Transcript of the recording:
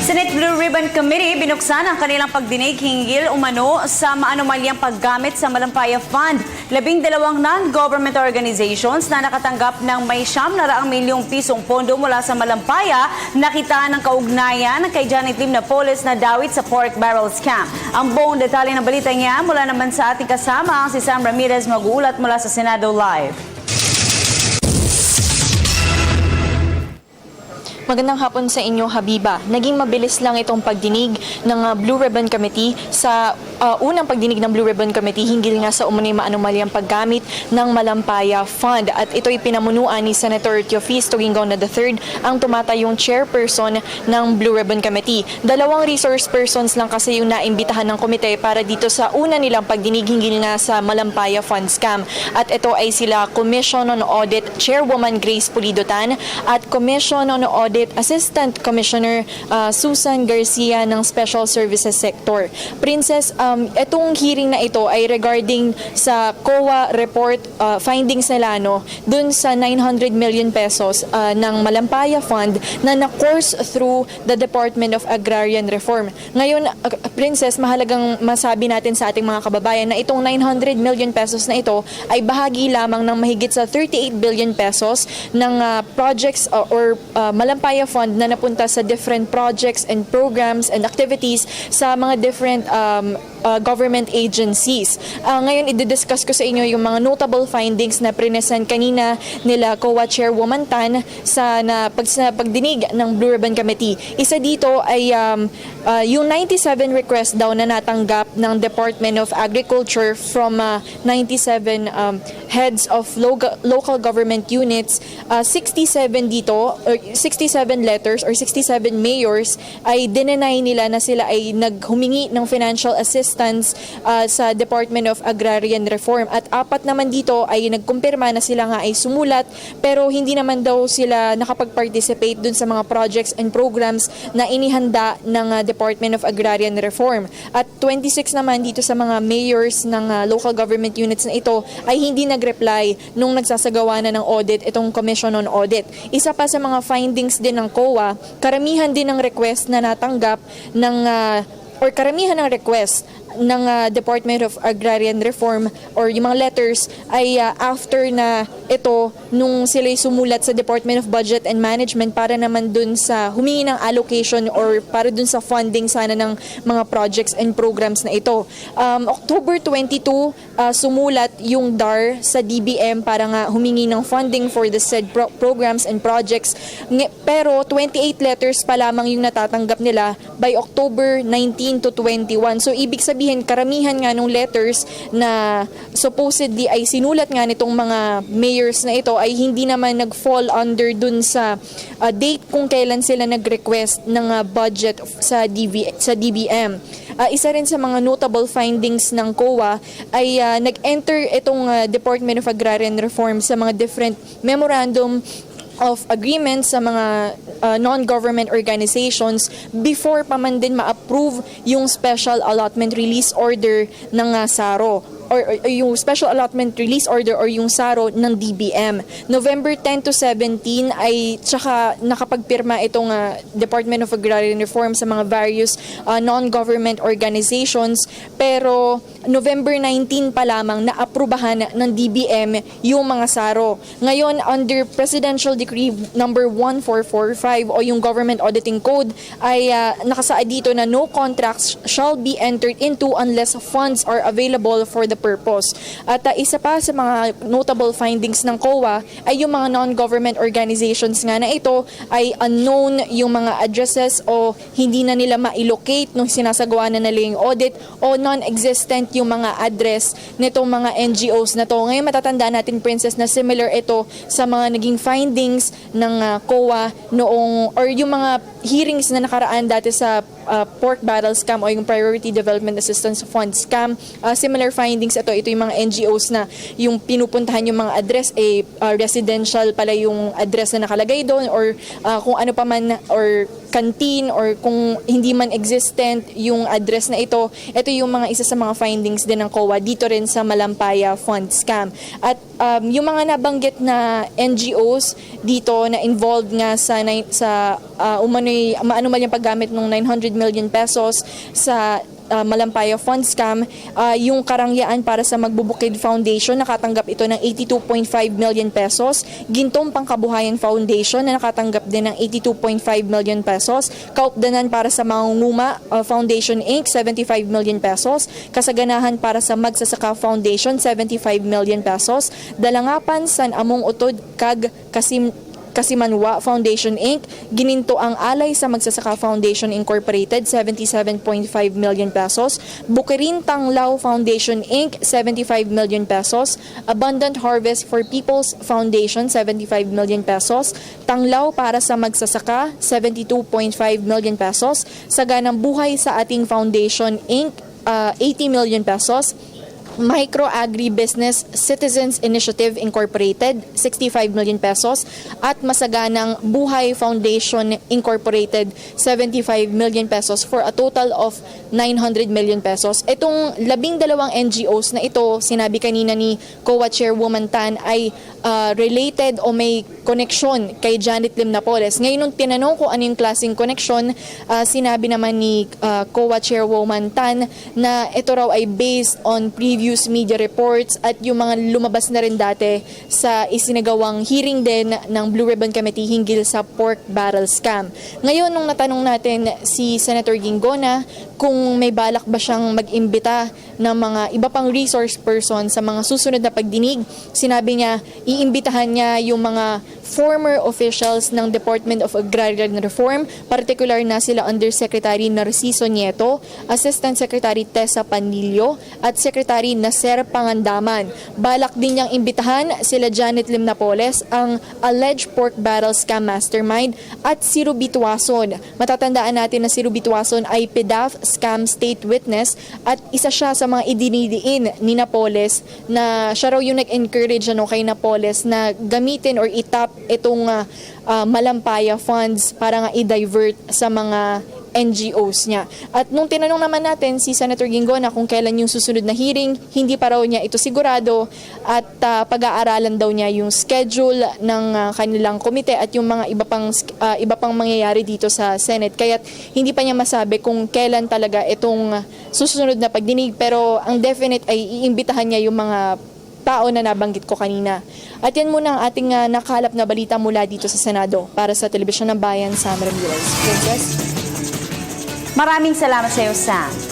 Senate Blue Ribbon Committee binuksan ang kanilang pagdinig hinggil umano sa maanumalyang paggamit sa Malampaya Fund. 12 non-government organizations na nakatanggap ng may 900 milyong pisong pondo mula sa Malampaya nakita ng kaugnayan kay Janet Lim Napoles na dawit sa pork barrel scam. Ang buong detalye ng balita niya mula naman sa ating kasama si Sam Ramirez, mag-uulat mula sa Senado Live. Magandang hapon sa inyo, Habiba. Naging mabilis lang itong pagdinig ng Blue Ribbon Committee sa unang pagdinig ng Blue Ribbon Committee hinggil nga sa umunoy maanumalyang paggamit ng Malampaya Fund. At ito'y pinamunuan ni Senator Teofisto Gingaw III, ang tumatayong chairperson ng Blue Ribbon Committee. 2 resource persons lang kasi yung naimbitahan ng komite para dito sa una nilang pagdinig hinggil nga sa Malampaya Fund scam. At ito ay sila Commission on Audit Chairwoman Grace Pulido-Tan at Commission on Audit Assistant Commissioner Susan Garcia ng Special Services Sector. Princess, itong hearing na ito ay regarding sa COA report findings nila dun sa 900 million pesos ng Malampaya Fund na na-course through the Department of Agrarian Reform. Ngayon, Princess, mahalagang masabi natin sa ating mga kababayan na itong 900 million pesos na ito ay bahagi lamang ng mahigit sa 38 billion pesos ng projects or Malampaya Fund na napunta sa different projects and programs and activities sa mga different government agencies. Ngayon, i-discuss ko sa inyo yung mga notable findings na present kanina nila COA Chairwoman Tan sa pagdinig ng Blue Ribbon Committee. Isa dito ay yung 97 requests daw na natanggap ng Department of Agriculture from 97 heads of local government units. 67 dito, or 67 letters or 67 mayors ay dinenay nila na sila ay naghumingi ng financial assistance sa Department of Agrarian Reform. At 4 naman dito ay nagkumpirma na sila nga ay sumulat pero hindi naman daw sila nakapag-participate dun sa mga projects and programs na inihanda ng Department of Agrarian Reform. At 26 naman dito sa mga mayors ng local government units na ito ay hindi nag-reply nung nagsasagawa na ng audit itong Commission on Audit. Isa pa sa mga findings din ng COA, karamihan din ng request na natanggap ng karamihan ng request ng Department of Agrarian Reform or yung mga letters ay after na ito nung sila'y sumulat sa Department of Budget and Management para naman dun sa humingi ng allocation or para dun sa funding sana ng mga projects and programs na ito. October 22, sumulat yung DAR sa DBM para nga humingi ng funding for the said programs and projects. Pero 28 letters pa lamang yung natatanggap nila by October 19 to 21. So ibig sabihin karamihan nga ng letters na supposedly ay sinulat nga nitong mga mayors na ito ay hindi naman nag-fall under dun sa date kung kailan sila nag-request ng budget sa DBM. Isa rin sa mga notable findings ng COA ay nag-enter itong Department of Agrarian Reform sa mga different memorandum of agreement sa mga non-government organizations before pa man din ma-approve yung special allotment release order ng SARO or yung special allotment release order or yung SARO ng DBM. November 10 to 17 ay tsaka nakapagpirma itong Department of Agrarian Reform sa mga various non-government organizations, pero November 19 pa lamang naaprubahan ng DBM yung mga SARO. Ngayon, under Presidential Decree number 1445 o yung Government Auditing Code ay nakasaad dito na no contracts shall be entered into unless funds are available for the purpose. At isa pa sa mga notable findings ng COA ay yung mga non-government organizations nga na ito ay unknown yung mga addresses o hindi na nila ma-locate nung sinasagawa na nila yung audit o non-existent yung mga address nitong mga NGOs na to. Ngayon matatandaan natin, Princess, na similar ito sa mga naging findings ng COA noong or yung mga hearings na nakaraan dati sa pork barrel scam o yung Priority Development Assistance Fund scam. Similar findings ito yung mga NGOs na yung pinupuntahan yung mga address residential pala yung address na nakalagay doon or kung ano pa man or canteen or kung hindi man existent yung address na ito yung mga isa sa mga findings din ng COA dito rin sa Malampaya Fund Scam. At yung mga nabanggit na NGOs dito na involved nga sa umano'y paggamit ng 900 million pesos sa Malampaya Fund Scam, yung karangyaan para sa Magbubukid Foundation, nakatanggap ito ng 82.5 million pesos. Gintong Pangkabuhayan Foundation na nakatanggap din ng 82.5 million pesos. Kaupdanan para sa Mangunguma Foundation Inc., 75 million pesos. Kasaganahan para sa Magsasaka Foundation, 75 million pesos. Dalangapan San Among Utod Kag Kasimanwa Foundation Inc., gininto ang Alay sa Magsasaka Foundation Incorporated, 77.5 million pesos. Bukirin Tanglaw Foundation Inc., 75 million pesos. Abundant Harvest for People's Foundation, 75 million pesos. Tanglaw para sa Magsasaka, 72.5 million pesos. Saganang Buhay sa Ating Foundation Inc., 80 million pesos. Micro Agribusiness Citizens Initiative Incorporated, 65 million pesos, at Masaganang Buhay Foundation Incorporated, 75 million pesos for a total of 900 million pesos. Itong 12 NGOs na ito, sinabi kanina ni COA Chairwoman Tan, ay related o may connection kay Janet Lim Napoles. Ngayon, nung tinanong ko ano yung klaseng connection, sinabi naman ni COA Chairwoman Tan na ito raw ay based on previous media reports at yung mga lumabas na rin dati sa isinagawang hearing din ng Blue Ribbon Committee hinggil sa pork barrel scam. Ngayon, nung natanong natin si Senator Ginggona kung may balak ba siyang mag-imbita ng mga iba pang resource person sa mga susunod na pagdinig, sinabi niya, iimbitahan niya yung mga former officials ng Department of Agrarian Reform, particular na sila Undersecretary Narciso Nieto, Assistant Secretary Tessa Panilio, at Secretary Naser Pangandaman. Balak din niyang imbitahan sila Janet Lim Napoles, ang alleged pork barrel scam mastermind, at si Ruby Tuason. Matatandaan natin na si Ruby Tuason ay PDAF scam state witness at isa siya sa mga idinidiin ni Napoles na siya raw yung nag-encourage kay Napoles na gamitin or itap itong Malampaya funds para nga i-divert sa mga NGOs niya. At nung tinanong naman natin si Senator Ginggona kung kailan yung susunod na hearing, hindi pa raw niya ito sigurado at pag-aaralan daw niya yung schedule ng kanilang komite at yung mga iba pang mangyayari dito sa Senate. Kaya hindi pa niya masabi kung kailan talaga itong susunod na pagdinig, pero ang definite ay iimbitahan niya yung mga tao na nabanggit ko kanina. At yan muna ang ating nakalap na balita mula dito sa Senado. Para sa Telebisyon ng Bayan, Sam Ramirez. Princess? Maraming salamat sa iyo, Sam.